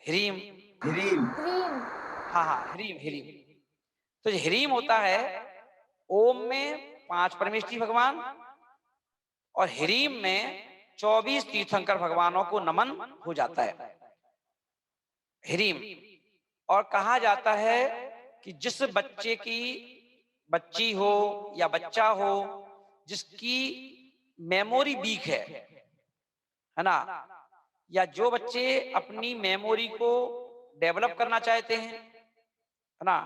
ह्रीम। ह्रीम। हाँ हाँ, ह्रीम ह्रीम। तो ह्रीम होता है ओम में 5 परमेष्ठी भगवान और ह्रीम में 24 तीर्थंकर भगवानों को नमन हो जाता है ह्रीम। और कहा जाता है कि जिस बच्चे की बच्ची हो या बच्चा हो जिसकी मेमोरी वीक है ना, या जो बच्चे अपनी मेमोरी को डेवलप करना चाहते हैं, है ना,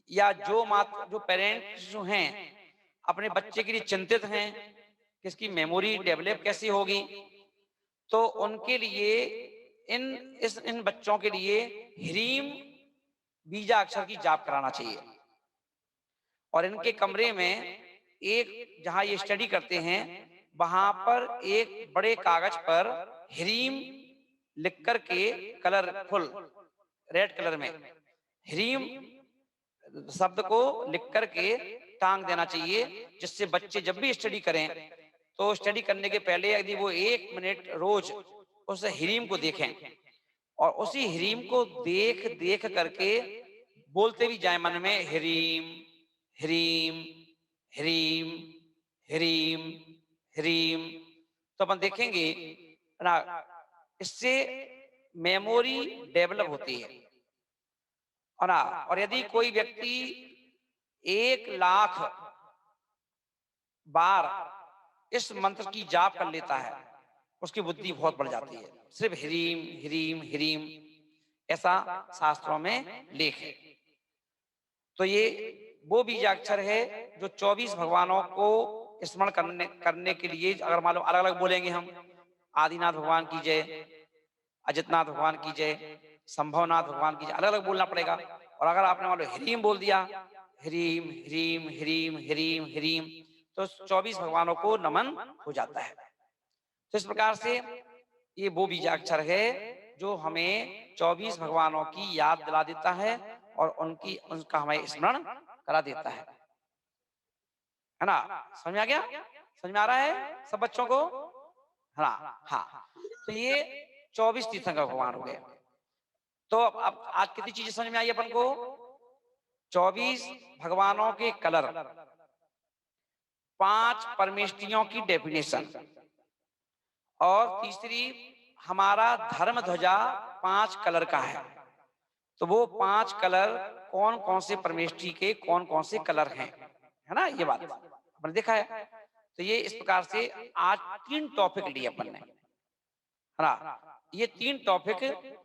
या जो पेरेंट्स जो हैं अपने बच्चे के लिए चिंतित हैं कि इसकी मेमोरी डेवलप कैसी होगी, तो उनके लिए इन बच्चों के लिए ह्रीम बीजा अक्षर की जाप कराना चाहिए। और इनके कमरे में एक जहां ये स्टडी करते हैं वहां पर एक बड़े कागज पर ह्रीम लिख करके कलरफुल रेड कलर में ह्रीम शब्द को लिख करके टांग देना चाहिए, जिससे बच्चे जब भी स्टडी करें तो स्टडी करने के पहले यदि वो 1 मिनट रोज उस ह्रीम को देखें और उसी ह्रीम को देख देख करके बोलते भी जाए मन में ह्रीम ह्रीम ह्रीम ह्रीम ह्रीम, तो अपन देखेंगे ना इससे मेमोरी डेवलप होती है। और ना, और यदि कोई व्यक्ति 1 लाख बार इस मंत्र की जाप कर लेता है उसकी बुद्धि बहुत बढ़ जाती है। सिर्फ ह्रीम ह्रीम ह्रीम ऐसा शास्त्रों में लेख है। तो ये वो बीजाक्षर है जो 24 भगवानों को स्मरण करने के लिए, अगर मान लो अलग अलग बोलेंगे हम, आदिनाथ भगवान की जय, अजितनाथ भगवान की जय, संभवनाथ भगवान की जय, अलग अलग बोलना पड़ेगा। और अगर आपने मान लो ह्रीम बोल दिया, ह्रीम ह्रीम ह्रीम ह्रीम ह्रीम, तो 24 भगवानों को नमन हो जाता है। तो इस प्रकार से ये वो बीजाक्षर है जो हमें 24 भगवानों की याद दिला देता है और उनका हमें स्मरण करा देता है ना। समझ में आ गया? समझ में आ रहा है सब बच्चों को? है ना? हाँ। तो ये 24 तीर्थंकर भगवान हो गए। तो अब आज कितनी चीजें समझ में आई अपन को? 24 भगवानों के कलर, 5 परमेष्ठियों की डेफिनेशन, और तीसरी हमारा धर्म ध्वजा 5 कलर का है। तो वो 5 कलर कौन कौन से परमेष्ठी के कौन कौन से कलर हैं, है ना, ये बात अपन देखा है। तो ये इस प्रकार से आज 3 टॉपिक लिए अपन ने, है ना। ये 3 टॉपिक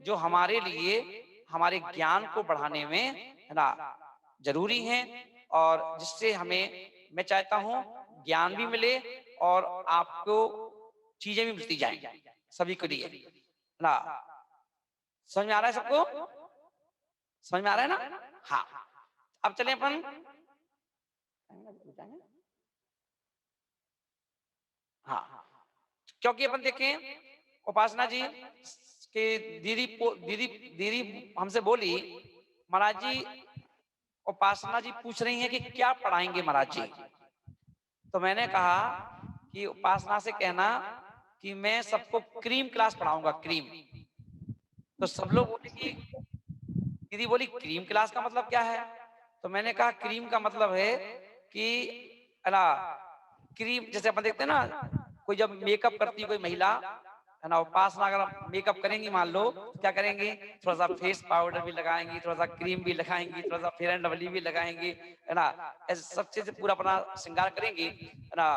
जो हमारे लिए हमारे ज्ञान को बढ़ाने में, है ना, जरूरी हैं और जिससे हमें, मैं चाहता हूं ज्ञान भी मिले और आपको चीजें भी मिलती जाएं सभी के लिए, है ना। समझ में आ रहा है सबको? समझ में आ रहा है ना? हाँ। अब चले अपन, हाँ, क्योंकि अपन देखें उपासना जी के दीदी दीदी हमसे बोली, महाराज जी उपासना जी पूछ रही हैं कि क्या पढ़ाएंगे महाराज जी। तो मैंने कहा कि उपासना से कहना कि मैं सबको क्रीम क्लास पढ़ाऊंगा, क्रीम। तो सब लोग बोले कि दीदी बोली क्रीम क्लास का मतलब क्या है? तो मैंने कहा क्रीम का मतलब है कि अला क्रीम, जैसे अपन देखते हैं ना कोई जब मेकअप करती है कोई महिला, है ना, उपासना अगर मेकअप करेंगी मान लो तो क्या करेंगे, थोड़ा सा फेस पाउडर भी लगाएंगी, थोड़ा सा क्रीम भी लगाएंगी, थोड़ा सा फेयर एंड लवली भी लगाएंगी, है ना, ऐसे सब चीजें पूरा अपना श्रृंगार करेंगी, है ना,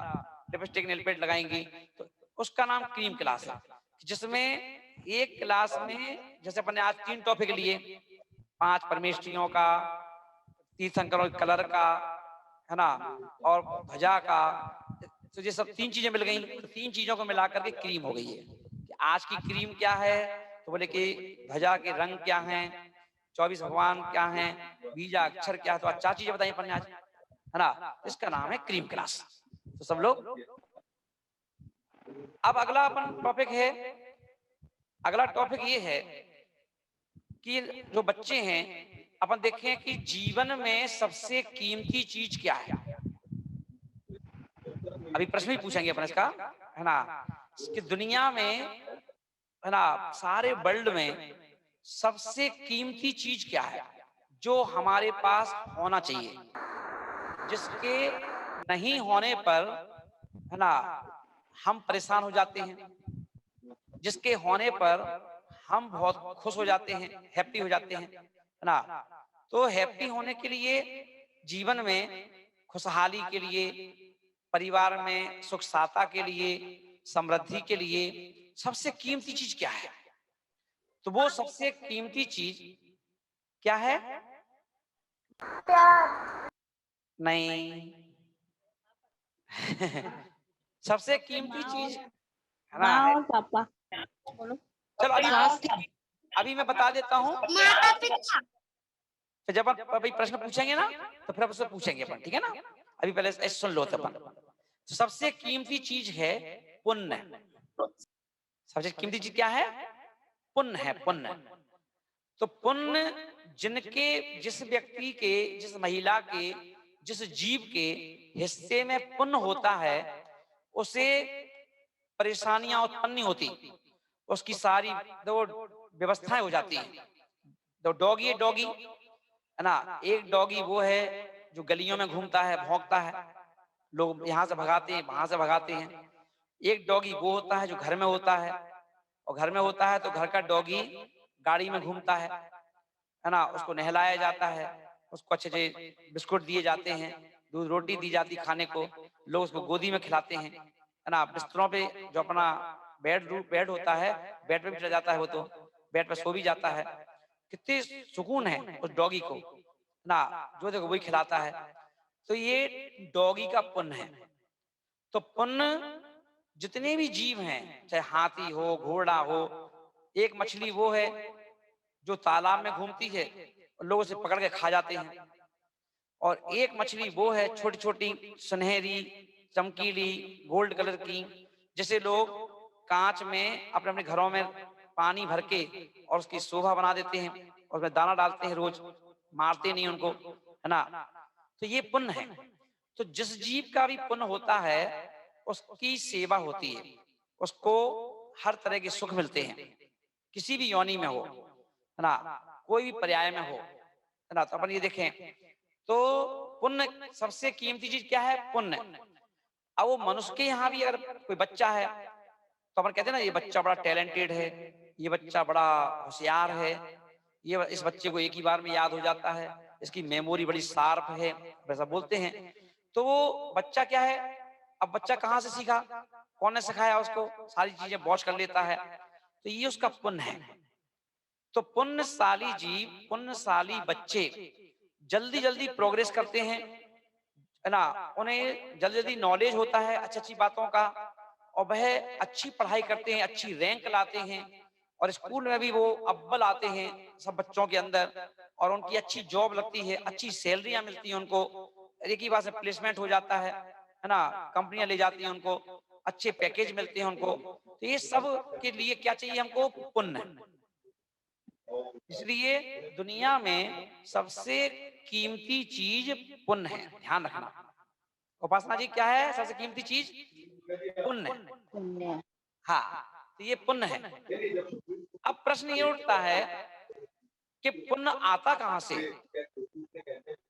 लिपस्टिक नेल पेंट लगाएंगी। तो उसका नाम क्रीम क्लास है, जिसमें एक क्लास में जैसे अपन ने आज 3 टॉपिक लिए, 5 परमेष्ठियों का, तीर्थंकरों के कलर का, है ना, और ध्वजा का। तो ये सब 3 चीजें मिल गई, तो 3 चीजों को मिलाकर के क्रीम हो गई है। कि आज की क्रीम क्या है, तो बोले कि ध्वजा के रंग क्या हैं, 24 भगवान क्या हैं, बीजा अक्षर क्या है, तो 4 चीजें बताई अपन ने आज, है ना। इसका नाम है क्रीम क्लास। तो सब लोग, अब अगला अपन टॉपिक है, अगला टॉपिक ये है कि जो बच्चे हैं अपन देखें कि जीवन में सबसे कीमती चीज क्या है। अभी प्रश्न भी पूछेंगे अपन इसका, है ना, कि दुनिया में, है ना, सारे वर्ल्ड में सबसे कीमती चीज क्या है जो हमारे पास होना चाहिए, जिसके नहीं होने पर, है ना, हम परेशान हो जाते हैं, जिसके होने पर हम बहुत खुश हो जाते हैं, हैप्पी हो जाते हैं, है ना। तो हैप्पी होने के लिए, जीवन में खुशहाली के लिए, परिवार में सुख शांति के लिए, समृद्धि के लिए सबसे कीमती चीज क्या है? तो वो सबसे कीमती चीज क्या है? प्यार। नहीं। सबसे कीमती माँ चीज, और है ना, माँ है। और पापा। बोलो। चलो अभी स्वास्थ्य। अभी मैं बता देता हूँ। माता पिता। तो जब आप अभी प्रश्न पूछेंगे ना, तो फिर आप उससे पूछेंगे अपन, ठीक है ना। अभी पहले ऐसे सुन लो तो अपन। तो सबसे कीमती चीज है पुण्य। सबसे कीमती चीज क्या है? पुण्य है, पुण्य। तो पुण्य, जिनके, जिस व्यक्ति के, जिस महिला के, जिस जीव के हिस्से में पुण्य होता है, उसे परेशानियां उत्पन्न नहीं होती, उसकी सारी दो व्यवस्थाएं हो जाती हैं। तो डॉगी, डॉगी, है ना, एक डॉगी वो है जो गलियों में घूमता है, भौंकता है, लोग यहाँ से भगाते हैं, वहां से भगाते हैं। एक डॉगी वो होता है जो घर में होता है, और घर में होता है तो घर का डॉगी गाड़ी में घूमता है ना, उसको नहलाया जाता है, उसको अच्छे से बिस्कुट दिए जाते हैं, दूध रोटी दी जाती खाने को, लोग उसको गोदी में खिलाते हैं, है ना। बिस्तरों पे जो अपना बेड होता है, बेड पे भी चला जाता है, वो तो बेड पे सो भी जाता है। कितनी सुकून है उस डॉगी को, ना, जो देखो वही खिलाता है। तो ये डॉगी का पुण्य है। तो पुण्य, जितने भी जीव हैं, चाहे हाथी हो, घोड़ा हो, एक मछली वो है जो तालाब में घूमती है और लोग उसे पकड़ के खा जाते हैं, और एक मछली वो है छोटी छोटी, सुनहरी, चमकीली, गोल्ड कलर की, जिसे लोग कांच में अपने अपने घरों में पानी भर के और उसकी शोभा बना देते हैं, और उसमें दाना डालते हैं रोज, मारते नहीं उनको, है ना। तो ये पुण्य है। तो जिस जीव का भी पुण्य होता है, उसकी सेवा होती है, उसको हर तरह के सुख मिलते हैं, किसी भी योनि में हो, है ना, कोई भी पर्याय में हो, है ना। तो अपन ये देखें तो पुण्य, सबसे कीमती चीज क्या है? पुण्य। अब वो मनुष्य के यहाँ भी अगर कोई बच्चा है, तो अपन कहते हैं ना, ये बच्चा बड़ा टैलेंटेड है, ये बच्चा बड़ा होशियार है, ये इस बच्चे को एक ही बार में याद हो जाता है, इसकी मेमोरी बड़ी शार्प है, वैसा बोलते हैं। तो वो बच्चा क्या है? अब बच्चा कहाँ से सीखा? कौन ने सिखाया उसको? सारी चीजें बौछ कर लेता है। तो ये उसका पुण्य है। तो पुण्यशाली जीव, पुण्यशाली बच्चे जल्दी जल्दी प्रोग्रेस करते हैं, है ना। उन्हें जल्दी जल्दी नॉलेज होता है अच्छी अच्छी बातों का, और वह अच्छी पढ़ाई करते हैं, अच्छी रैंक लाते हैं, और स्कूल में भी वो अव्वल आते हैं सब बच्चों के अंदर, और उनकी अच्छी जॉब लगती है, अच्छी सैलरियां मिलती हैं उनको, एक ही बार से प्लेसमेंट हो जाता है ना, कंपनियां ले जाती हैं उनको, अच्छे पैकेज मिलते हैं उनको। तो ये सब के लिए क्या चाहिए हमको? पुण्य। इसलिए दुनिया में सबसे कीमती चीज पुण्य है, ध्यान रखना। उपासना जी, क्या है सबसे कीमती चीज? पुण्य। पुण्य। हाँ, तो ये पुण्य है। अब प्रश्न ये उठता है कि पुण्य आता कहां से?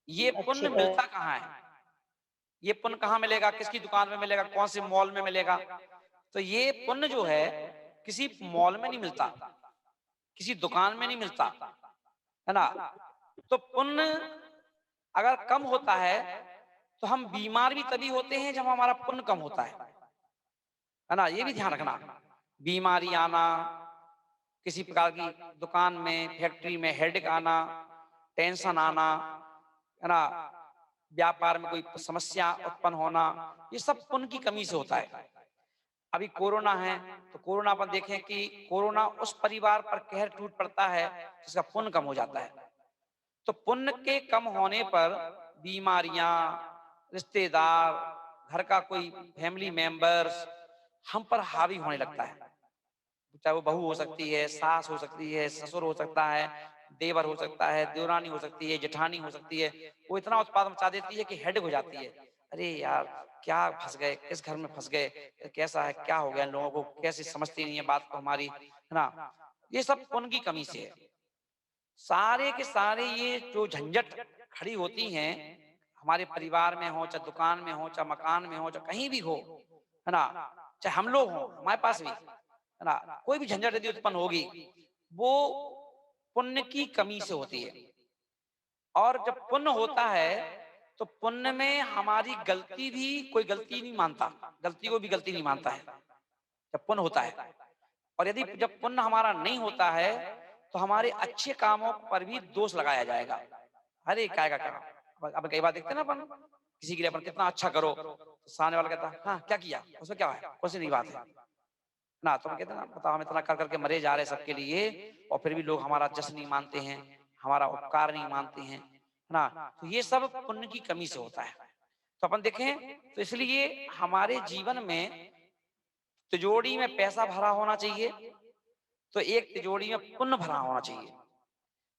ये पुण्य अच्छे मिलता कहाँ है? ये पुण्य कहाँ मिलेगा? किसकी दुकान में मिलेगा? कौन से मॉल में मिलेगा? तो ये पुण्य जो है किसी मॉल में नहीं मिलता, किसी दुकान में नहीं मिलता, है ना। तो पुण्य अगर कम होता है, तो हम बीमार भी तभी होते हैं जब हमारा पुण्य कम होता है ना। ये भी ध्यान रखना। बीमारी आना, किसी प्रकार की दुकान में, फैक्ट्री में हेडेक आना, टेंशन आना, है ना, व्यापार में कोई समस्या उत्पन्न होना, ये सब पुण्य की कमी से होता है। अभी कोरोना है, तो कोरोना पर देखें कि कोरोना उस परिवार पर कहर टूट पड़ता है जिसका पुण्य कम हो जाता है। तो पुण्य के कम होने पर बीमारियां, रिश्तेदार, घर का कोई फैमिली मेंबर्स हम पर हावी होने लगता है। चाहे वो बहू हो सकती है, सास हो सकती है, ससुर हो सकता है, देवर हो सकता है, देवरानी हो सकती है, जेठानी हो सकती है। वो इतना उत्पाद मचा देती है कि हेड हो जाती है। अरे यार, क्या फंस गए, किस घर में फंस गए, कैसा है, क्या हो गया, लोगों को कैसे समझती नहीं है बात को हमारी, है ना। ये सब पुण्य की कमी से है। सारे के सारे ये जो झंझट खड़ी होती हैं, हमारे परिवार में हो, चाहे दुकान में हो, चाहे मकान में हो, चाहे कहीं भी हो, है ना, चाहे हम लोग हों, हमारे पास भी, है ना, कोई भी झंझट यदि उत्पन्न होगी, वो पुण्य की कमी से होती है। और जब पुण्य होता है तो पुण्य में हमारी गलती भी कोई गलती नहीं मानता, गलती को भी गलती नहीं मानता है जब पुण्य होता है। और यदि जब पुण्य हमारा नहीं होता है तो हमारे अच्छे कामों पर भी दोष लगाया जाएगा। अरे क्या का काम, अब कई बार देखते हैं ना अपन, किसी के लिए अपन कितना अच्छा करो तो सामने वाला कहता है हाँ क्या किया, उसमें क्या है, कुछ नहीं बात है ना। तो हम कहते हैं ना, बताओ हम इतना कर करके मरे जा रहे हैं सबके लिए, और फिर भी लोग हमारा जश्न नहीं मानते हैं, हमारा उपकार नहीं मानते हैं, है ना। तो ये सब पुण्य की कमी से होता है। तो अपन देखें तो इसलिए हमारे जीवन में तिजोरी में पैसा भरा होना चाहिए, तो एक तिजोरी में पुण्य भरा होना चाहिए।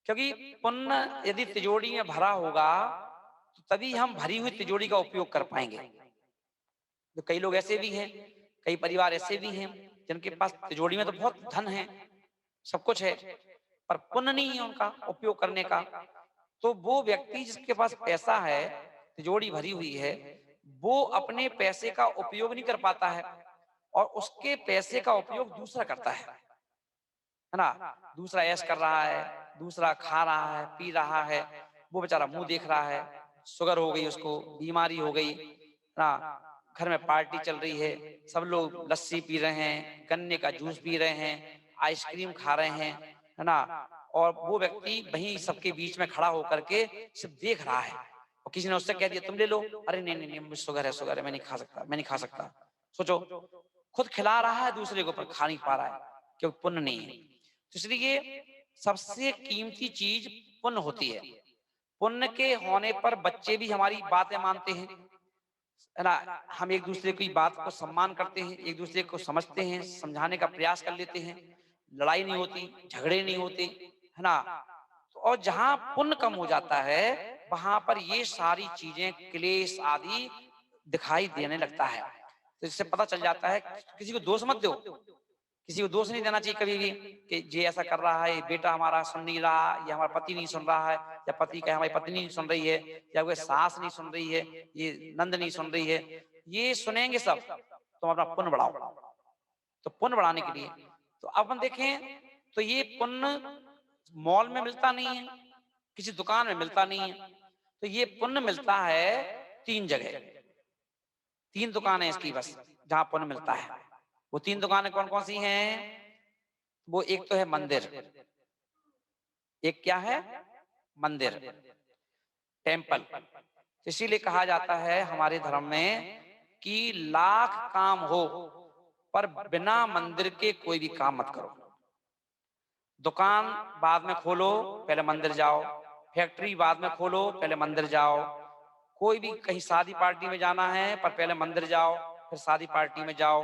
क्योंकि पुण्य यदि तिजोरी में भरा होगा तो तभी हम भरी हुई तिजोरी का उपयोग कर पाएंगे। तो कई लोग ऐसे भी हैं, कई परिवार ऐसे भी हैं जिनके पास तिजोरी में तो बहुत धन है, सब कुछ है, पर पुण्य नहीं है उनका उपयोग करने का। तो वो व्यक्ति जिसके पास पैसा है, तिजोरी भरी हुई है, वो अपने पैसे का उपयोग नहीं कर पाता है, और उसके पैसे का उपयोग दूसरा करता है ना। दूसरा ऐश कर रहा है, दूसरा खा रहा है, पी रहा है, वो बेचारा मुंह देख रहा है, शुगर हो गई उसको, बीमारी हो गई ना, घर में पार्टी चल रही है, सब लोग लस्सी पी रहे हैं, गन्ने का जूस पी रहे हैं, आइसक्रीम खा रहे हैं, है ना, और वो व्यक्ति वहीं सबके बीच में खड़ा होकर के सिर्फ देख रहा है। और किसी ने उससे कह दिया तुम ले लो, अरे नहीं नहीं नहीं मुझे शुगर है, शुगर है, मैं नहीं खा सकता, मैं नहीं खा सकता। सोचो, खुद खिला रहा है दूसरे को पर खा नहीं पा रहा है, क्योंकि पुण्य नहीं है। तो इसलिए सबसे कीमती चीज पुण्य होती है। पुण्य के होने पर बच्चे भी हमारी बातें मानते हैं, है ना, हम एक दूसरे की बात को सम्मान करते हैं, एक दूसरे को समझते हैं, समझाने का प्रयास कर लेते हैं, लड़ाई नहीं होती, झगड़े नहीं होते, है ना। तो और जहां पुण्य कम हो जाता है वहां पर ये सारी चीजें क्लेश आदि दिखाई देने लगता है। तो इससे पता चल जाता है, किसी को दोष मत दो, किसी को दोष नहीं देना चाहिए कभी भी कि ये ऐसा कर रहा है, बेटा हमारा सुन नहीं रहा, या हमारा पति नहीं सुन रहा है, या पति का हमारी पत्नी नहीं सुन रही है, या वो सास नहीं सुन रही है, ये नंद नहीं सुन रही है। ये सुनेंगे सब तो अपना पुण्य बढ़ाओ। तो पुण्य बढ़ाने के लिए तो अपन देखें तो ये पुण्य मॉल में मिलता नहीं है, किसी दुकान में मिलता नहीं है। तो ये पुण्य मिलता है तीन जगह, तीन दुकान है इसकी बस जहां पुण्य मिलता है। वो तीन दुकानें कौन कौन सी हैं? वो एक तो है मंदिर, एक क्या है? मंदिर, टेम्पल। इसीलिए कहा जाता है हमारे धर्म में कि लाख काम हो पर बिना मंदिर के कोई भी काम मत करो। दुकान बाद में खोलो, पहले मंदिर जाओ। फैक्ट्री बाद में खोलो, पहले मंदिर जाओ। कोई भी कहीं शादी पार्टी में जाना है पर पहले मंदिर जाओ, फिर शादी पार्टी में जाओ।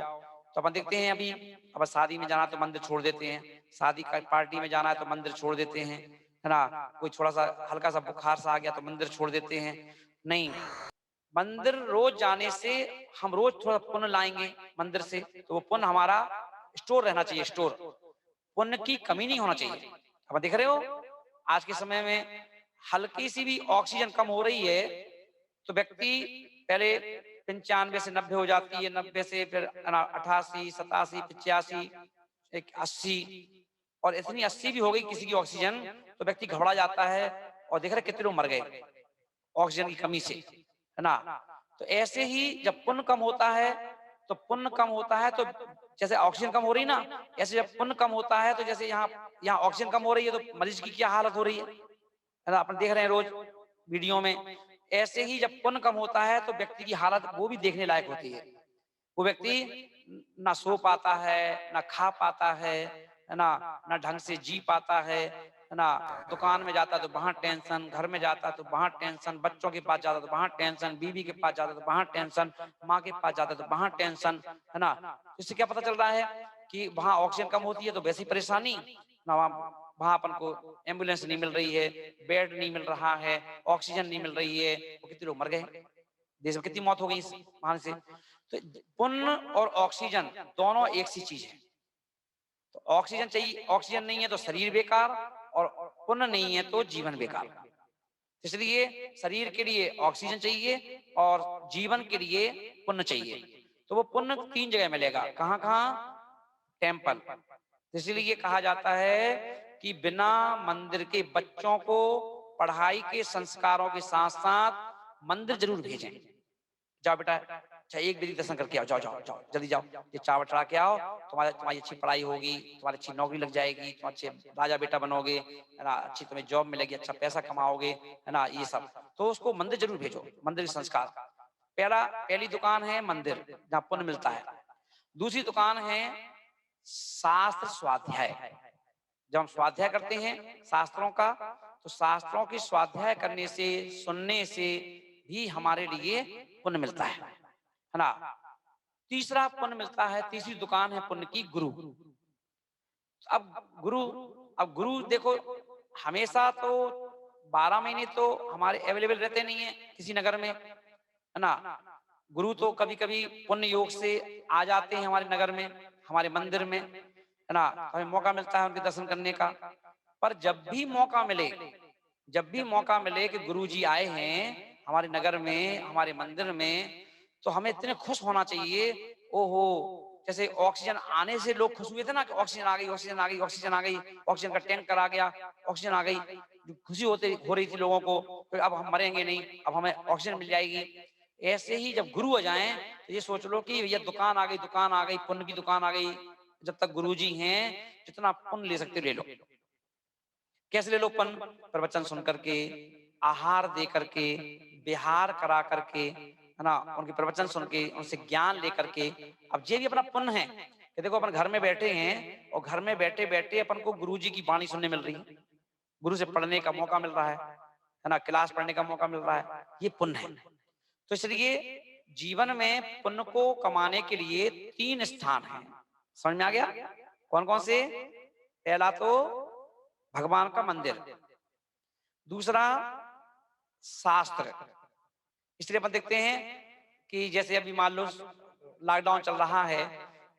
तो अपन देखते हैं अभी, अब शादी में जाना तो मंदिर छोड़ देते हैं, शादी का पार्टी में जाना है तो मंदिर छोड़ देते हैं, है ना। कोई थोड़ा सा हल्का सा बुखार सा आ गया तो मंदिर छोड़ देते हैं। नहीं, मंदिर रोज जाने से हम रोज थोड़ा पुण्य लाएंगे मंदिर से, तो वो पुण्य हमारा स्टोर रहना चाहिए, स्टोर। पुण्य की कमी नहीं होना चाहिए। अब देख रहे हो आज के समय में हल्की सी भी ऑक्सीजन कम हो रही है तो व्यक्ति पहले 95 से 90 हो जाती है, 90 से फिर 88, 87, 85, 80, और इतनी 80 भी हो गई किसी की ऑक्सीजन तो व्यक्ति घबरा जाता है। और देख रहे कितने लोग मर गए ऑक्सीजन की कमी से, है ना। तो ऐसे ही जब पुण्य कम होता है तो पुण्य कम होता है, तो जैसे ऑक्सीजन कम हो रही ना, ऐसे जब पुण्य कम होता है तो जैसे यहाँ यहाँ ऑक्सीजन कम हो रही है तो मरीज की क्या हालत हो रही है ना, अपन देख रहे हैं रोज वीडियो में। ऐसे ही जब पुण्य कम होता है तो व्यक्ति की हालत वो भी देखने लायक होती है। वो व्यक्ति ना सो पाता है, ना खा पाता है ना, ना ढंग से जी पाता है ना। दुकान में जाता तो वहां टेंशन, घर में जाता तो वहां टेंशन, बच्चों के पास जाता तो वहां टेंशन, बीवी के पास जाता तो वहां टेंशन, माँ के पास जाता तो वहां टेंशन, है ना। इससे क्या पता चल रहा है कि वहां ऑक्सीजन कम होती है तो वैसी परेशानी ना, वहां अपन को एम्बुलेंस नहीं मिल रही है, बेड नहीं मिल रहा है, ऑक्सीजन नहीं मिल रही है, वो कितने लोग मर गए, देश में कितनी मौत हो गई इस महामारी से। तो पुण्य और ऑक्सीजन दोनों एक सी चीज है। तो ऑक्सीजन चाहिए, ऑक्सीजन नहीं है तो शरीर बेकार, और पुण्य नहीं है तो जीवन बेकार। इसलिए शरीर के लिए ऑक्सीजन चाहिए और जीवन के लिए पुण्य चाहिए। तो वो पुण्य 3 जगह मिलेगा। कहाँ कहाँ? टेम्पल। इसलिए कहा जाता है कि बिना मंदिर के बच्चों को पढ़ाई के संस्कारों के साथ साथ मंदिर जरूर भेजें। जाओ बेटा, चाहे एक बेरी दर्शन करके आओ, जाओ जाओ जाओ, जल्दी जाओ, ये चावल चढ़ा के आओ, तुम्हारी अच्छी पढ़ाई होगी, तुम्हारी अच्छी नौकरी लग जाएगी, तुम अच्छे राजा बेटा बनोगे, है ना, अच्छी तुम्हें जॉब मिलेगी, अच्छा पैसा कमाओगे, है ना, ये सब। तो उसको मंदिर जरूर भेजो, मंदिर के संस्कार। पहली दुकान है मंदिर, जहाँ पुण्य मिलता है। दूसरी दुकान है शास्त्र स्वाध्याय। जब हम स्वाध्याय करते हैं शास्त्रों का, तो शास्त्रों की स्वाध्याय करने से, सुनने से भी हमारे लिए पुण्य मिलता है ना। तीसरा पुण्य मिलता है, तीसरी दुकान है पुण्य की, गुरु। अब गुरु, देखो, हमेशा तो 12 महीने तो हमारे अवेलेबल रहते नहीं है किसी नगर में, है ना। गुरु तो कभी कभी पुण्य योग से आ जाते हैं हमारे नगर में, हमारे मंदिर में, है ना, हमें मौका मिलता है उनके दर्शन करने का। पर जब भी मौका मिले, कि गुरु जी आए हैं हमारे नगर में, हमारे मंदिर में, तो हमें इतने खुश होना चाहिए। ओहो, जैसे ऑक्सीजन आने से लोग खुश हुए थे ना कि ऑक्सीजन आ गई, ऑक्सीजन आ गई, ऑक्सीजन आ गई, ऑक्सीजन का टैंकर आ गया, ऑक्सीजन आ गई, जो खुशी हो रही थी लोगों को, तो अब हम मरेंगे नहीं, अब हमें ऑक्सीजन मिल जाएगी। ऐसे ही जब गुरु आ जाएं तो ये सोच लो कि भैया दुकान आ गई, दुकान आ गई, पुण्य की दुकान आ गई। जब तक गुरु जी हैं, जितना पुण्य ले सकते ले लो। कैसे ले लो पुण्य? प्रवचन सुन करके, आहार दे करके, विहार करा करके, है ना, उनके प्रवचन सुन के, उनसे ज्ञान लेकर के। अब ये भी अपना पुण्य है कि देखो अपन घर में बैठे हैं और घर में बैठे बैठे अपन को गुरु जी की वाणी सुनने मिल रही है, गुरु से पढ़ने का मौका मिल रहा है ना, क्लास पढ़ने का मौका मिल रहा है, ये पुण्य है। तो इसलिए जीवन में पुण्य को कमाने के लिए 3 स्थान हैं। समझ में आ गया? कौन कौन से? पहला तो भगवान का मंदिर, दूसरा शास्त्र। इसलिए अपन देखते हैं कि जैसे अभी मान लो लॉकडाउन चल रहा है,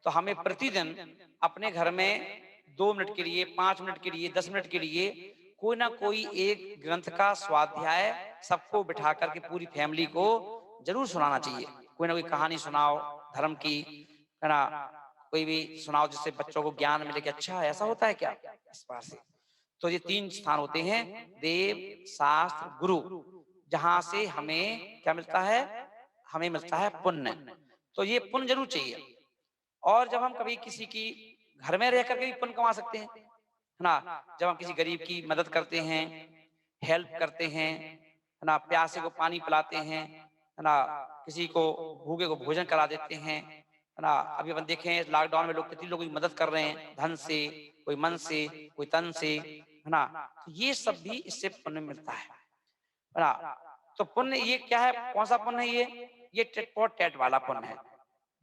तो हमें प्रतिदिन अपने घर में 2 मिनट के लिए, 5 मिनट के लिए, 10 मिनट के लिए कोई ना कोई एक ग्रंथ का स्वाध्याय सबको बिठा करके, पूरी फैमिली को जरूर सुनाना चाहिए। कोई ना कोई कहानी सुनाओ धर्म की, है ना, कोई भी सुनाओ जिससे बच्चों को ज्ञान मिले कि अच्छा ऐसा होता है क्या, इस बार से। तो ये 3 स्थान होते हैं, देव, शास्त्र, गुरु, जहां से हमें क्या मिलता है? हमें मिलता है पुण्य। तो ये पुण्य जरूर चाहिए। और जब हम कभी किसी की घर में रह करके भी पुण्य कमा सकते हैं, है ना, जब हम किसी गरीब की मदद करते हैं, हेल्प करते हैं, है ना, प्यासे को पानी पिलाते हैं, है ना, किसी को भूखे को भोजन करा देते हैं, है ना। अभी अपन देखें लॉकडाउन में लोग कितनी लोगों की मदद कर रहे हैं, धन से, कोई मन से, कोई तन से, है ना। तो ये सब भी इससे पुण्य मिलता है ना। तो पुण्य ये क्या है? कौन सा पुण्य है ये टेट फॉर टैट वाला पुण्य है,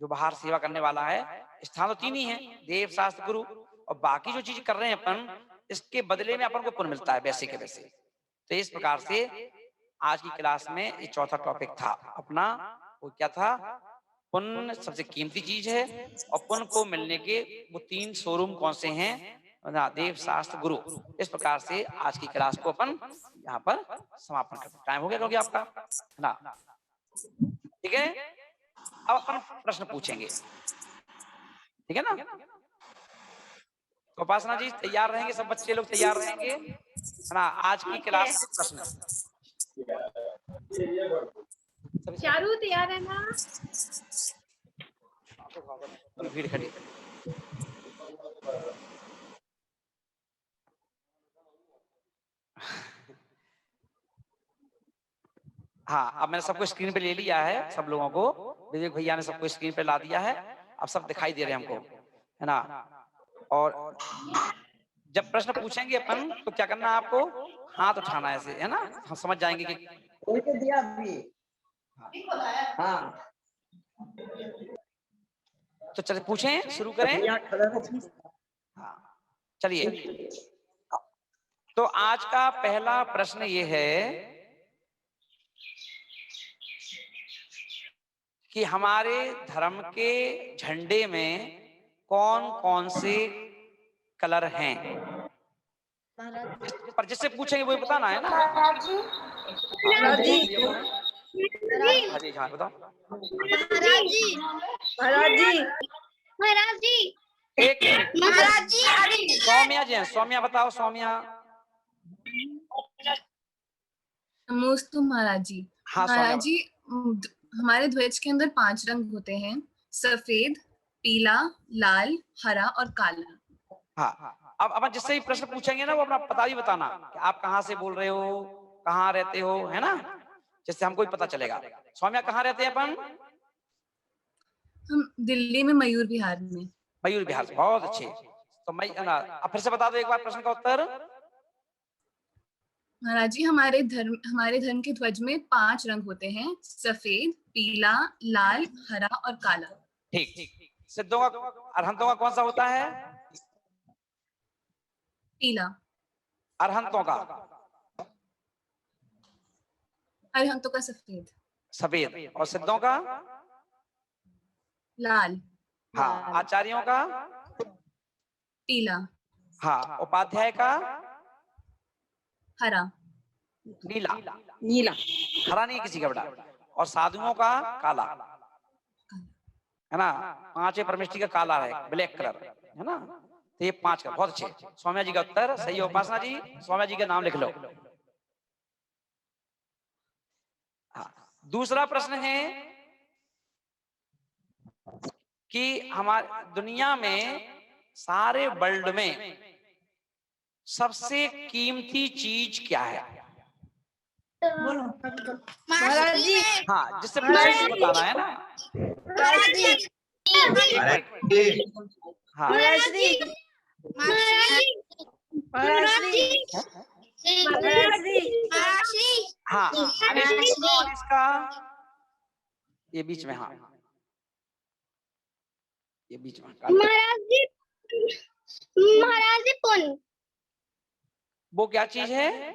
जो बाहर सेवा करने वाला है। स्थान तो 3 ही है, देव, शास्त्र, गुरु, और बाकी जो चीज कर रहे हैं अपन, इसके बदले में अपन को पुण्य मिलता है वैसे के वैसे। तो इस प्रकार से आज की क्लास में ये चौथा टॉपिक था अपना, वो क्या था? पुण्य सबसे कीमती चीज है, और पुण्य को मिलने के वो 3 शोरूम कौन से हैं? ना, देव, शास्त्र, गुरु। इस प्रकार से आज की क्लास को अपन यहाँ पर समापन करते हैं। टाइम हो गया क्योंकि आपका, है ना, ठीक है। अब अपन प्रश्न पूछेंगे, ठीक है ना। तो उपासना जी तैयार रहेंगे, सब बच्चे लोग तैयार रहेंगे, है ना। आज की क्लास के प्रश्न चारू तैयार है ना? भीड़ खड़ी। हाँ, अब मैंने सबको स्क्रीन पे ले लिया है, सब लोगों को विवेक भैया ने सबको स्क्रीन पे ला दिया है। अब सब दिखाई दे रहे हैं हमको, है ना। और जब प्रश्न पूछेंगे अपन तो क्या करना है आपको? हाथ उठाना है ऐसे, है ना, हम समझ जाएंगे कि दिया भी। हाँ, तो चलिए पूछें, शुरू करें। हाँ, चलिए। तो आज का पहला प्रश्न ये है कि हमारे धर्म के झंडे में कौन कौन से कलर हैं? पर जिससे पूछेंगे वही बताना है ना। महाराज जी हाँ जी, हाँ बताओ। महाराज जी महाराज जी महाराज जी एक मिनट, महाराज जी अरे सौम्या जी हैं, सौम्या बताओ, सौम्या। नमोस्तु महाराज जी। हाँ सौम्या महाराज जी, हमारे ध्वज के अंदर 5 रंग होते हैं, सफेद, पीला, लाल, हरा और काला। हाँ, अब अपन जिससे भी प्रश्न पूछेंगे ना वो अपना पता भी बताना कि आप कहाँ से बोल रहे हो, कहाँ रहते हो, है ना, जिससे हमको भी पता चलेगा। सौम्या कहाँ रहते हैं अपन? हम दिल्ली में मयूर विहार में। मयूर विहार से, बहुत अच्छे। तो मैं ना अब फिर से बता दो एक बार प्रश्न का उत्तर। महाराज जी, हमारे धर्म के ध्वज में 5 रंग होते हैं, सफेद, पीला, लाल, हरा और काला। ठीक। सिद्धों का, अरहंतों का कौन सा होता है? पीला। अरहंतों का? अरहंतों का सफेद। सफेद। और सिद्धों का? लाल। हाँ। आचार्यों का? पीला। हाँ। उपाध्याय का? हरा। नीला। नीला। हरा नहीं किसी का बेटा। और साधुओं का? काला, है ना। 5वें परमेष्ठी का काला है, ब्लैक कलर, है ना। तो ये 5 का, बहुत अच्छे। सौम्या जी का उत्तर सही है। उपासना जी, सौम्या जी का नाम लिख लो। हाँ। दूसरा प्रश्न है कि हमारे दुनिया में, सारे वर्ल्ड में सबसे कीमती चीज क्या है? महाराज जी हाँ, जिससे पूछेंगे बताना है ना। महाराज जी एक मिनट। हाँ। महाराज जी महाराज जी महाराज जी हाँ, इसका ये बीच में, हाँ ये बीच में। महाराज जी पुण्य। वो क्या चीज है?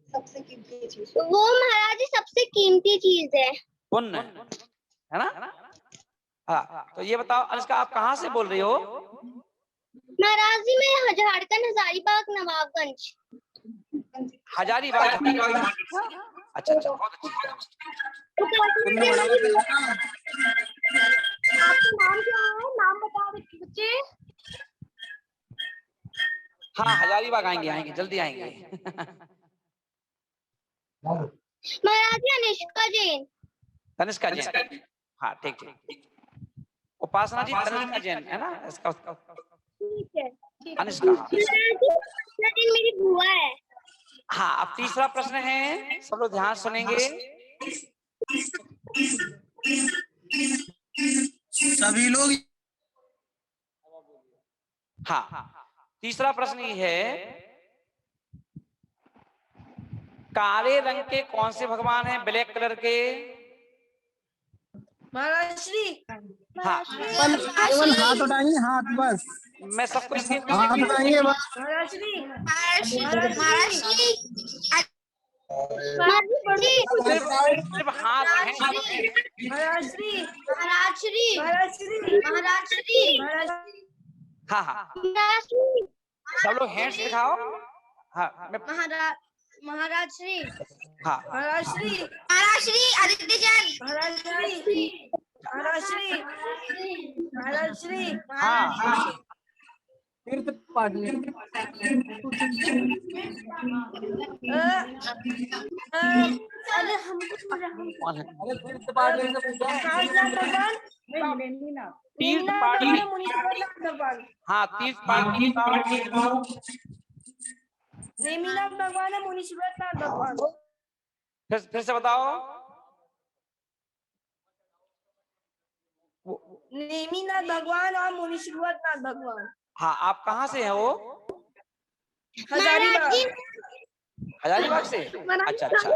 सबसे कीमती चीज। वो महाराज जी सबसे कीमती चीज है। पुण्य, है ना। हाँ, तो ये बताओ अनुष्का, आप कहाँ से बोल रही हो? महाराज जी मैं झारखंड हजारीबाग नवाबगंज। हजारीबाग। अच्छा अच्छा, बहुत अच्छा। आपका नाम क्या है? नाम बताओ बच्चे। हाँ, हजारीबाग आएंगे, आएंगे, जल्दी आएंगे। महाराज जी अनिष्का जैन। तनिष्का जैन। हाँ, ठीक ठीक। उपासना जी तनिष्का जैन, है ना इसका? ठीक है अनुष्का। अनिष्का जैन मेरी बुआ है। हाँ, अब तीसरा प्रश्न है, सब लोग ध्यान सुनेंगे। सभी लोग। हाँ, तीसरा प्रश्न ये है, काले रंग के कौन से भगवान हैं, ब्लैक कलर के? महाराज श्री। हाँ, केवल हाथ उठाइए, हाथ बस। मैं सबको हाथ उठाइए बस। महाराज श्री। सिर्फ हाथ है। महाराज श्री। महाराज श्री महाराज श्री। महाराज श्री हाँ हाँ, महाराज श्री सब लोग हैंड्स दिखाओ। हाँ, मैं, महाराज श्री हाँ महाराज श्री। महाराज श्री आदित्य जैन। महाराज श्री। महाराज श्री। महाराज श्री। हाँ। तीर्थ पाटनी। अरे हमको कौन है? अरे तीर्थ पाटनी से पूछा। तीर्थ पाटनी। भगवान। हाँ, तीर्थ पाटनी। नेमिनाथ भगवान है, मुनीश्वरनाथ भगवान। फिर से बताओ। नेमिनाथ भगवान और मुनीश्वरनाथ भगवान। हाँ, आप कहाँ से हैं वो? हजारीबाग। हजारीबाग से? अच्छा अच्छा।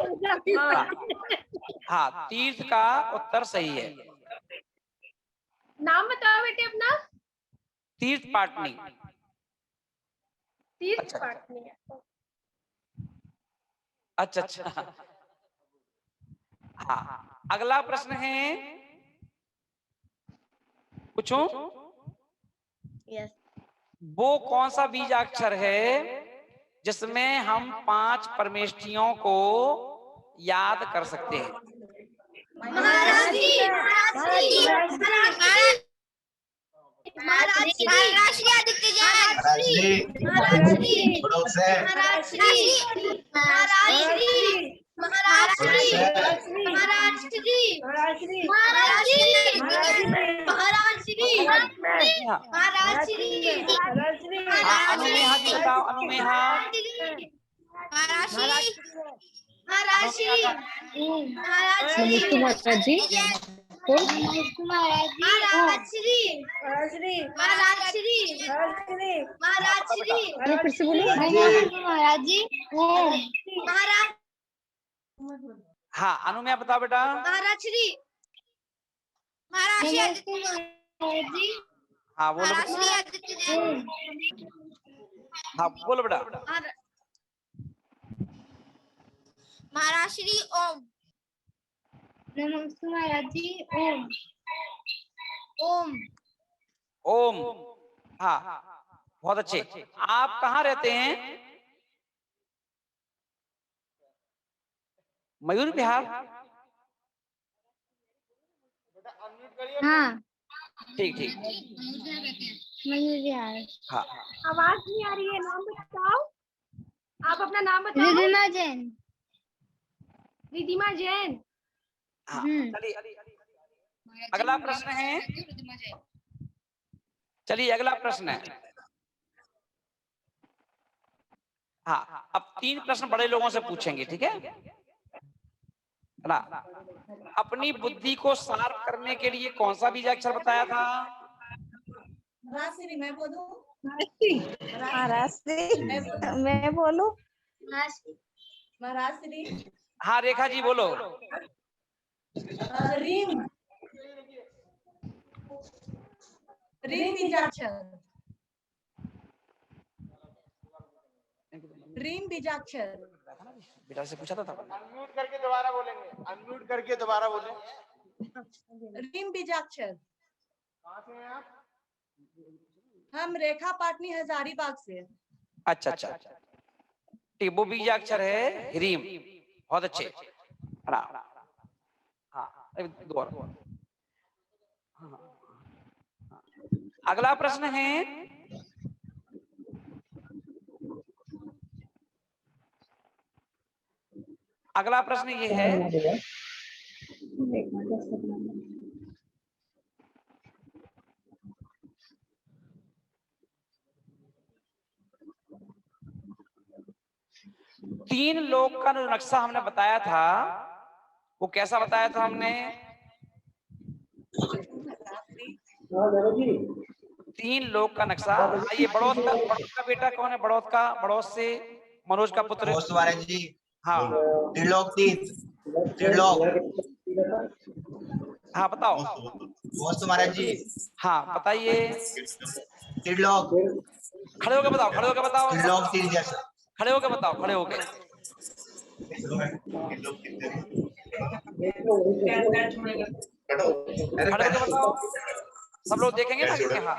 हाँ, तीर्थ का उत्तर सही है। नाम बताओ बेटे अपना। तीर्थ पाटनी। तीर्थ अच्छा। पाटनी। अच्छा अच्छा। हाँ, अगला प्रश्न है, पूछूं? यस। वो कौन सा बीजाक्षर है जिसमें हम 5 परमेष्ठियों को याद कर सकते हैं? महाराज श्री आदित्य जैन। महाराज श्री महाराज श्री महाराज श्री महाराज श्री महाराज श्री महाराज श्री महाराज श्री महाराज श्री अनुमेहा जी बताओ, अनुमेहा। महाराज श्री महाराज श्री महाराज श्री महाराज जी महाराज श्री महाराज श्री महाराज श्री फिर से बोलिए। महाराज जी महाराज हाँ, अनुमेया बताओ बेटा। महाराज श्री महाराज श्री हाँ बोलो महाराज बेटा। श्री आदित्य जैन। हाँ बोलो बेटा। महाराज श्री ओम। नमस्ते महाराज जी ओम ओम ओम। हाँ बहुत अच्छे। आप कहाँ रहते हैं? मयूर विहार। हाँ ठीक ठीक। मयूर विहार। हाँ आवाज नहीं आ रही है, नाम बताओ। आप अपना नाम बताओ। रिधिमा जैन। रिधिमा जैन। हाँ चलिए अगला प्रश्न है। चलिए अगला प्रश्न है। हाँ अब 3 प्रश्न बड़े लोगों से पूछेंगे, ठीक है ना? अपनी बुद्धि को शार्प करने के लिए कौन सा बीजाक्षर बताया था? महाराष्ट्री मैं बोलूं? महाराष्ट्री मैं बोलूं? महाराष्ट्री हाँ रेखा जी बोलो। रीम रीम बीजाक्षर। रीम बीजाक्षर। बेटा से पूछा था अनम्यूट करके दोबारा बोलेंगे, अनम्यूट करके दोबारा बोलें। रीम बीजाक्षर। कहाँ से हैं आप? हम रेखा पाटनी हजारीबाग से। अच्छा अच्छा ठीक, वो बीजाक्षर है ह्रीम। बहुत अच्छे। हाँ दो और। अगला प्रश्न है। अगला प्रश्न ये है, तीन लोक का जो नक्शा हमने बताया था वो कैसा बताया था हमने? 3 लोक का नक्शा। हाँ ये बड़ौत का बेटा कौन है? बड़ौत का, बड़ौत से मनोज का पुत्र। महाराज जी। हाँ त्रिलोक हाँ बताओ। महाराज जी। हाँ बताइए। त्रिलोक। खड़े होकर बताओ, खड़े होकर बताओ। त्रिलोक तीर जैसा। खड़े होकर बताओ, खड़े होकर। खड़े होकर बताओ, सब लोग देखेंगे ना कि हाँ।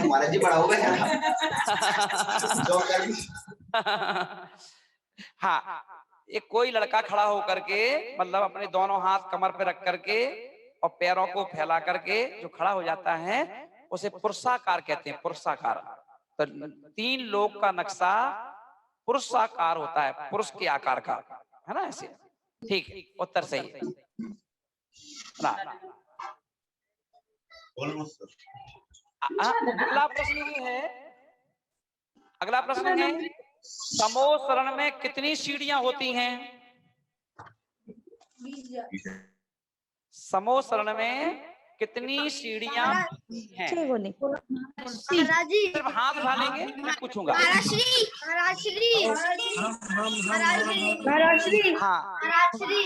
महाराज जी बड़ा हो गया। हाँ एक कोई लड़का खड़ा होकर के, मतलब अपने दोनों हाथ कमर पे रख करके और पैरों को फैला करके जो खड़ा हो जाता है उसे पुरुषाकार कहते हैं। पुरुषाकार। तो 3 लोक का नक्शा पुरुषाकार होता है, पुरुष के आकार का, है ना? ऐसे ठीक, उत्तर सही है ना? अगला प्रश्न ये है, अगला प्रश्न है समोसरण में कितनी सीढ़ियां होती हैं? समोसरण में कितनी सीढ़ियां हैं? महाराज जी सिर्फ हाथ उठा लेंगे, मैं पूछूंगा। महाराज श्री महाराज श्री महाराज श्री महाराज श्री हाँ महाराज श्री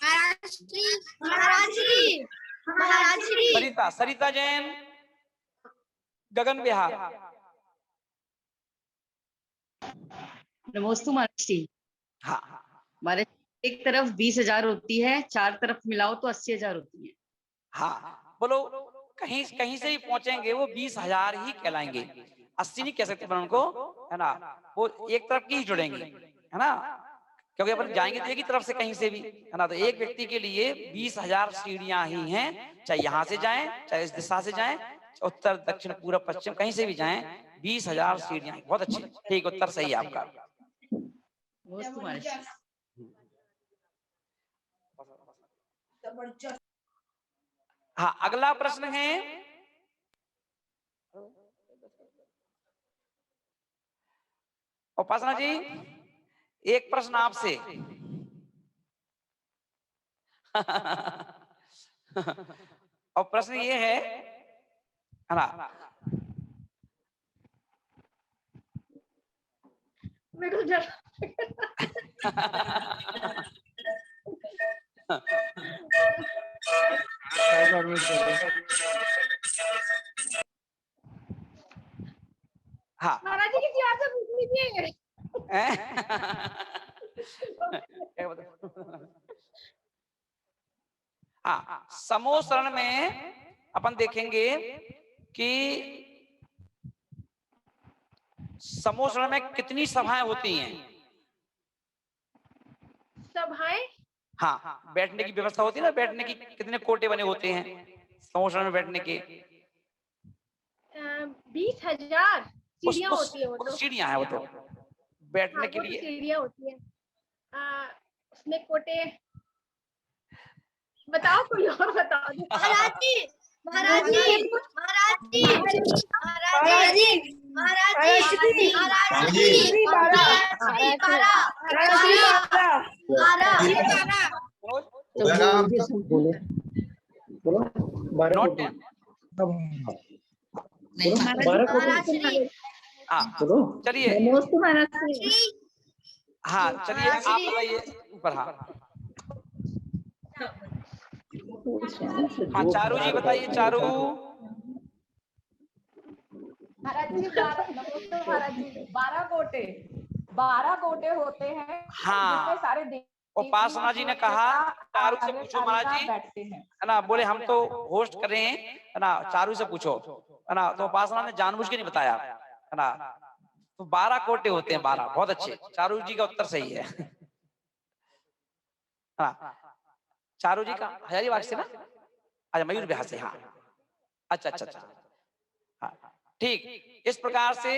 महाराज श्री महाराज श्री महाराज श्री सरिता, सरिता जैन, गगन विहार। नमोस्तु महाराज जी। हाँ महाराज एक तरफ 20,000 होती है, 4 तरफ मिलाओ तो 80,000 होती है। हाँ बोलो, कहीं कहीं से भी पहुंचेंगे वो 20,000 ही कहलाएंगे, 80 नहीं कह सकते अपन उनको, है ना, वो एक तरफ की ही जुड़ेंगे, है ना, क्योंकि अपन जाएंगे तो एक ही तरफ से कहीं से भी, है ना। तो एक व्यक्ति के लिए 20,000 सीढ़ियां ही हैं, चाहे यहाँ से जाएं, चाहे इस दिशा से जाएं, उत्तर दक्षिण पूरब पश्चिम कहीं से भी जाएं, 20,000 सीढ़ियां। बहुत अच्छी, ठीक, उत्तर सही है आपका। हाँ, अगला प्रश्न है, उपासना जी, एक प्रश्न आपसे। और प्रश्न ये है ना, मेरे को जरा हाँ महाराज जी किसी और से पूछ लीजिए। हाँ, समूह शरण में अपन देखेंगे कि समूह शरण में कितनी सभाएं होती हैं। सभाएं, हाँ, बैठने की व्यवस्था होती है ना, बैठने की कितने कोटे बने होते हैं समूह शरण में बैठने के? 20,000 सीढ़ियां होती है वो तो, सीढ़ियां हैं वो तो बैठने के लिए, सीढ़ियां होती है। उसमें कोटे, बताओ कोई और बताओ। महाराज जी, महाराज जी, महाराज जी, महाराज जी, महाराज जी, महाराज जी, चलिए, हाँ चलिए आप बताइए ऊपर। हाँ हाँ, चारू जी बताइए, चारू। महाराज जी, 12 गोटे होते हैं। हाँ, सारे उपासना जी ने कहा, चारू से पूछो महाराज जी, है ना, बोले हम तो होस्ट कर रहे हैं, है ना, चारू से पूछो, है ना। तो उपासना ने जानबूझ के नहीं बताया, है ना। तो 12 कोटे होते हैं, 12, बहुत अच्छे, चारू जी का उत्तर सही है। हाँ, चारू जी का हजारीबाग से ना, अच्छा मयूर बिहार से, हाँ अच्छा अच्छा अच्छा, हाँ ठीक। इस प्रकार से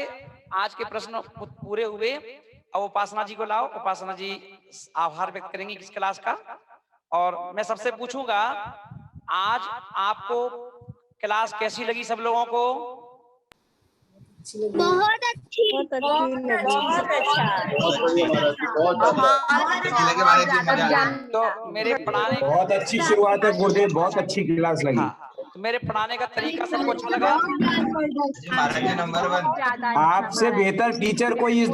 आज के प्रश्न पूरे हुए। अब उपासना जी को लाओ, उपासना जी आभार व्यक्त करेंगी किस क्लास का। और मैं सबसे पूछूंगा, आज आपको क्लास कैसी लगी सब लोगों को? बहुत अच्छी, तो मेरे पढ़ाने, बहुत अच्छी शुरुआत है गुरुदेव, बहुत अच्छी क्लास लगी। तो मेरे पढ़ाने का तरीका सबको अच्छा लगा? नंबर 1, आपसे बेहतर टीचर कोई इस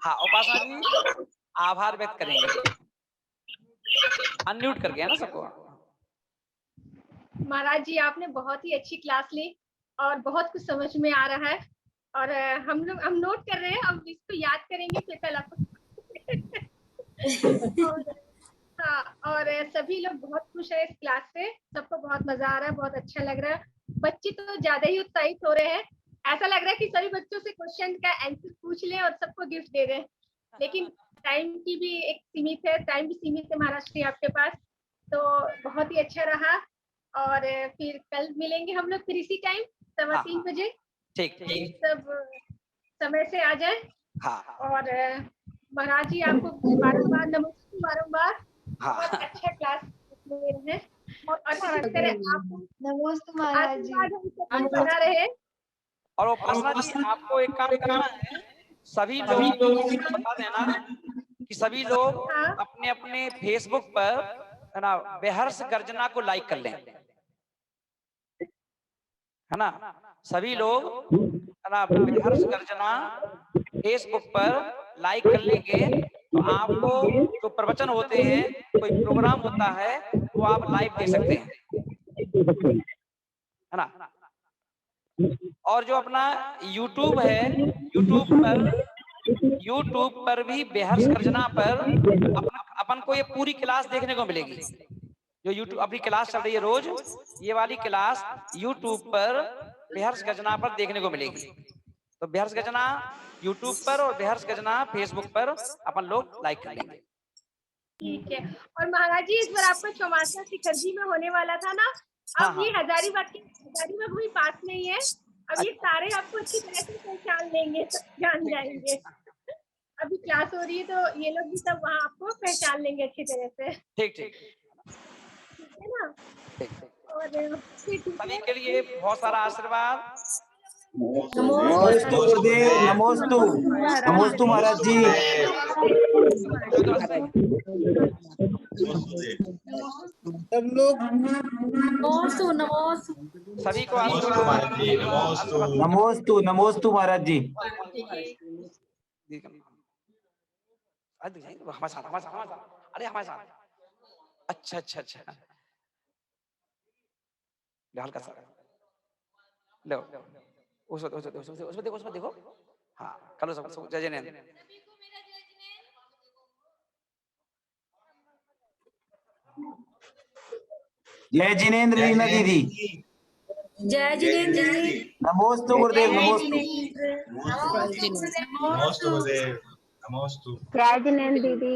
हाँ, उपासना जी आभार व्यक्त करेंगे, अनम्यूट करके, है ना सबको। महाराज जी, आपने बहुत ही अच्छी क्लास ली और बहुत कुछ समझ में आ रहा है, और हम नोट कर रहे हैं, हम इसको याद करेंगे फिर कल आपको। हाँ, और सभी लोग बहुत खुश है इस क्लास से, सबको बहुत मजा आ रहा है, बहुत अच्छा लग रहा है। बच्चे तो ज्यादा ही उत्साहित हो रहे हैं, ऐसा लग रहा है कि सभी बच्चों से क्वेश्चन का आंसर पूछ लें और सबको गिफ्ट दे दें। लेकिन टाइम की भी एक सीमित है, टाइम भी सीमित है महाराष्ट्र आपके पास। तो बहुत ही अच्छा रहा, और फिर कल मिलेंगे हम लोग फिर इसी टाइम 3:15 बजे। ठीक, सब समय से आ जाए। हाँ। और महाराज जी आपको बारंबार नमस्ते, बारंबार। हाँ। बहुत अच्छा क्लास ले रहे हैं, और इसी तरह आपको नमस्ते महाराज जी, बना रहे। और उपासना जी आपको एक काम करना है, सभी लोगों को बता देना कि सभी लोग अपने अपने फेसबुक पर, है ना, बेहर्ष गर्जना को लाइक कर लें, है ना। सभी लोग, है ना, बेहर्ष गर्जना फेसबुक पर लाइक कर लेंगे तो आपको जो प्रवचन होते हैं, कोई प्रोग्राम होता है, वो आप लाइव दे सकते हैं, है ना। और जो अपना YouTube है, YouTube पर यूट्यूब पर भी बेहर्ष गर्जना पर अपन को ये पूरी क्लास देखने को मिलेगी। जो यूट्यूब अपनी क्लास चल रही है रोज, ये वाली क्लास यूट्यूब पर बेहर्ष गर्जना पर देखने को मिलेगी। तो बेहर्ष गर्जना यूट्यूब पर और बेहर्ष गर्जना फेसबुक पर अपन लोग लाइक कर लेंगे। ठीक है। और महाराज जी इस बार आपका चौमासा शिखरजी में होने वाला था ना, अब ये हजारीबाग भी पास में ही है। अब ये सारे आपको अच्छी तरह से पहचान लेंगे, जान जाएंगे। अभी क्लास हो रही है तो ये लोग भी सब वहाँ आपको पहचान लेंगे अच्छी तरह से। ठीक ठीक है ना। और सभी के लिए बहुत सारा आशीर्वाद। नमोस्तु गुरुदेव, नमोस्तु, नमोस्तु महाराज जी। सब लोग सभी को नमोस्तु, नमोस्तु महाराज जी। हमारे साथ अरे हमारे साथ। अच्छा अच्छा अच्छा, हल्का सा लो उसमें देखो। हाँ करो सब जय जैन। जय जिनेन्द्र रीना दीदी। जय जिनेन्द्र जी। नमोस्तु गुरुदेव, नमोस्तु। नमोस्तु गुरुदेव, नमोस्तु। जय जिनेन्द्र दीदी।